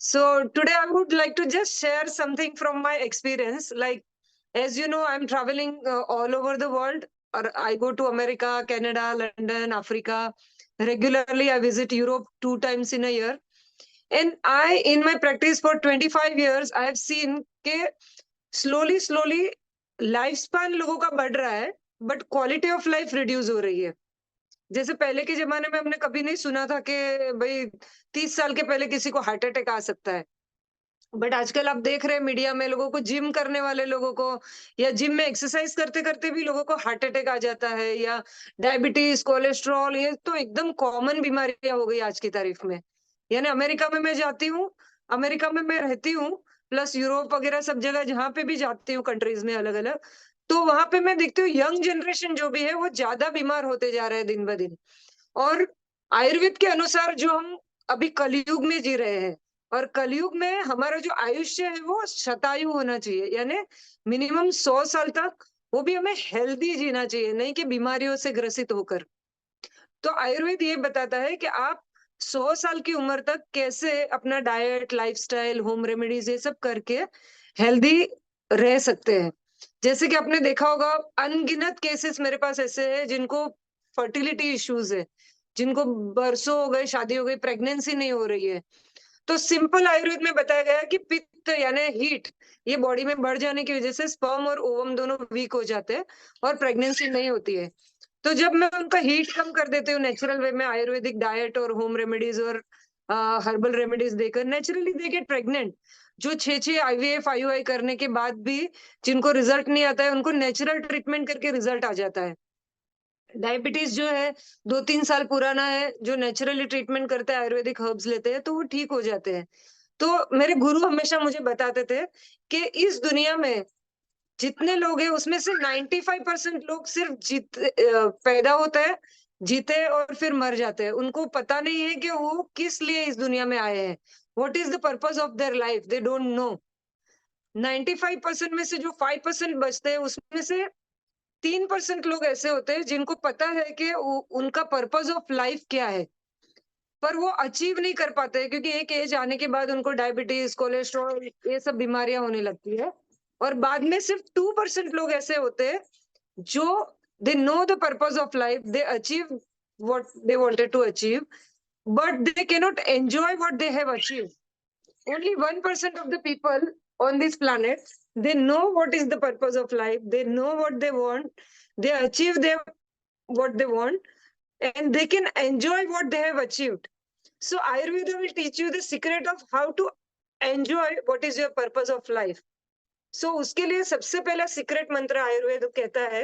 So today I would like to just share something from my experience. Like, as you know, I'm traveling all over the world. Or I go to America, Canada, London, Africa. Regularly, I visit Europe 2 times in a year. And in my practice for 25 years, I have seen कि slowly life span लोगों का बढ़ रहा है, but quality of life reduce हो रही है। जैसे पहले के जमाने में हमने कभी नहीं सुना था कि भाई 30 साल के पहले किसी को हार्ट अटैक आ सकता है। बट आजकल आप देख रहे हैं मीडिया में लोगों को, जिम करने वाले लोगों को या जिम में एक्सरसाइज करते करते भी लोगों को हार्ट अटैक आ जाता है, या डायबिटीज, कोलेस्ट्रॉल, ये तो एकदम कॉमन बीमारियां हो गई आज की तारीख में। यानी अमेरिका में मैं जाती हूँ, अमेरिका में मैं रहती हूँ, प्लस यूरोप वगैरह सब जगह जहां पे भी जाती हूँ कंट्रीज में अलग अलग, तो वहां पे मैं देखती हूँ यंग जनरेशन जो भी है वो ज्यादा बीमार होते जा रहे हैं दिन ब दिन। और आयुर्वेद के अनुसार जो हम अभी कलयुग में जी रहे हैं, और कलयुग में हमारा जो आयुष्य है वो शतायु होना चाहिए, यानी मिनिमम 100 साल तक, वो भी हमें हेल्दी जीना चाहिए, नहीं कि बीमारियों से ग्रसित होकर। तो आयुर्वेद ये बताता है कि आप 100 साल की उम्र तक कैसे अपना डाइट, लाइफस्टाइल, होम रेमेडीज ये सब करके हेल्दी रह सकते हैं। जैसे कि आपने देखा होगा, अनगिनत केसेस मेरे पास ऐसे हैं जिनको फर्टिलिटी इश्यूज है, जिनको बरसों हो गए, शादी हो गई, प्रेगनेंसी नहीं हो रही है। तो सिंपल आयुर्वेद में बताया गया है कि पित्त यानी हीट, ये बॉडी में बढ़ जाने की वजह से स्पर्म और ओवम दोनों वीक हो जाते हैं और प्रेगनेंसी नहीं होती है। तो जब मैं उनका हीट कम कर देती हूँ नेचुरल वे में, आयुर्वेदिक डाइट और होम रेमेडीज और हर्बल रेमेडीज देकर, नेचुरली दे गेट प्रेग्नेंट। जो 6 आईवीएफ आईयूआई करने के बाद भी जिनको रिजल्ट नहीं आता है, उनको नेचुरल ट्रीटमेंट करके रिजल्ट आ जाता है। डायबिटीज जो है 2-3 साल पुराना है, जो नेचुरली ट्रीटमेंट करते हैं, आयुर्वेदिक हर्ब्स लेते हैं, तो वो ठीक हो जाते हैं। तो मेरे गुरु हमेशा मुझे बताते थे कि इस दुनिया में जितने लोग हैं उसमें से 95% लोग सिर्फ पैदा होते हैं, जीते और फिर मर जाते हैं। उनको पता नहीं है कि वो किस लिए इस दुनिया में आए हैं। What is the purpose of their life, they don't know. 95% में से जो 5% बचते हैं, उसमें से 3% लोग ऐसे होते हैं जिनको पता है कि उनका पर्पस ऑफ लाइफ क्या है, पर वो अचीव नहीं कर पाते हैं, क्योंकि एक एज आने के बाद उनको डायबिटीज, कोलेस्ट्रॉल, ये सब बीमारियां होने लगती है। और बाद में सिर्फ 2% लोग ऐसे होते हैं जो they know the purpose of life, they achieve what they wanted to achieve, but they cannot enjoy what they have achieved. Only 1% of the people on this planet, they know what is the purpose of life, they know what they want, they achieve their what they want, and they can enjoy what they have achieved. So Ayurveda will teach you the secret of how to enjoy what is your purpose of life. So उसके लिए सबसे पहला secret मंत्र आयुर्वेद कहता है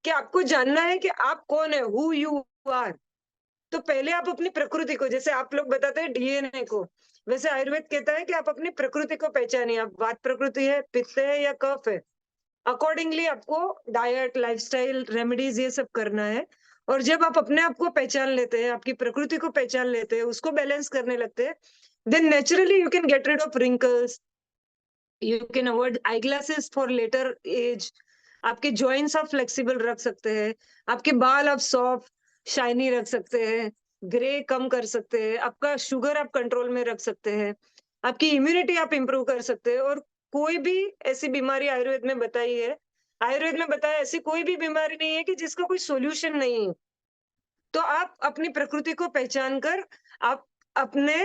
कि आपको जानना है कि आप कौन है, हु यू आर। तो पहले आप अपनी प्रकृति को, जैसे आप लोग बताते हैं डीएनए को, वैसे आयुर्वेद कहता है कि आप अपनी प्रकृति को पहचानिए। आप वात प्रकृति है, पित्त है या कफ है, अकॉर्डिंगली आपको डाइट, लाइफस्टाइल, रेमेडीज ये सब करना है। और जब आप अपने आप को पहचान लेते हैं, आपकी प्रकृति को पहचान लेते हैं, उसको बैलेंस करने लगते हैं, then naturally you can get rid of wrinkles, you can avoid eyeglasses for later age, आपके जॉइंट्स आप फ्लेक्सिबल रख सकते हैं, आपके बाल आप सॉफ्ट शाइनी रख सकते हैं, ग्रे कम कर सकते हैं, आपका शुगर आप कंट्रोल में रख सकते हैं, आपकी इम्यूनिटी आप इंप्रूव कर सकते हैं। और कोई भी ऐसी बीमारी आयुर्वेद में बताई है, आयुर्वेद में बताया ऐसी कोई भी बीमारी नहीं है कि जिसका कोई सॉल्यूशन नहीं है। तो आप अपनी प्रकृति को पहचान कर आप अपने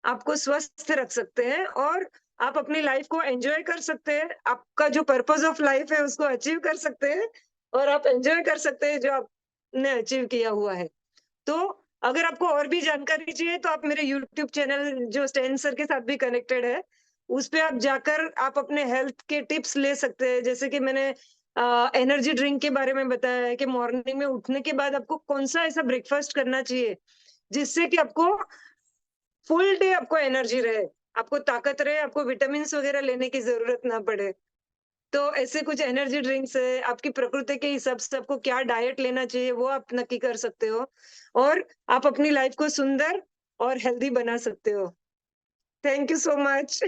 आपको स्वस्थ रख सकते हैं, और आप अपनी लाइफ को एंजॉय कर सकते हैं। आपका जो पर्पस ऑफ लाइफ है उसको अचीव कर सकते हैं, और आप एंजॉय कर सकते हैं जो आपने अचीव किया हुआ है। तो अगर आपको और भी जानकारी चाहिए तो आप मेरे यूट्यूब चैनल जो स्टैन सर के साथ भी कनेक्टेड है, उस पे आप जाकर आप अपने हेल्थ के टिप्स ले सकते हैं। जैसे कि मैंने एनर्जी ड्रिंक के बारे में बताया है कि मॉर्निंग में उठने के बाद आपको कौन सा ऐसा ब्रेकफास्ट करना चाहिए जिससे कि आपको फुल डे आपको एनर्जी रहे, आपको ताकत रहे, आपको विटामिन वगैरह लेने की जरूरत ना पड़े। तो ऐसे कुछ एनर्जी ड्रिंक्स है, आपकी प्रकृति के हिसाब से आपको क्या डाइट लेना चाहिए वो आप नक्की कर सकते हो, और आप अपनी लाइफ को सुंदर और हेल्दी बना सकते हो। Thank you so much.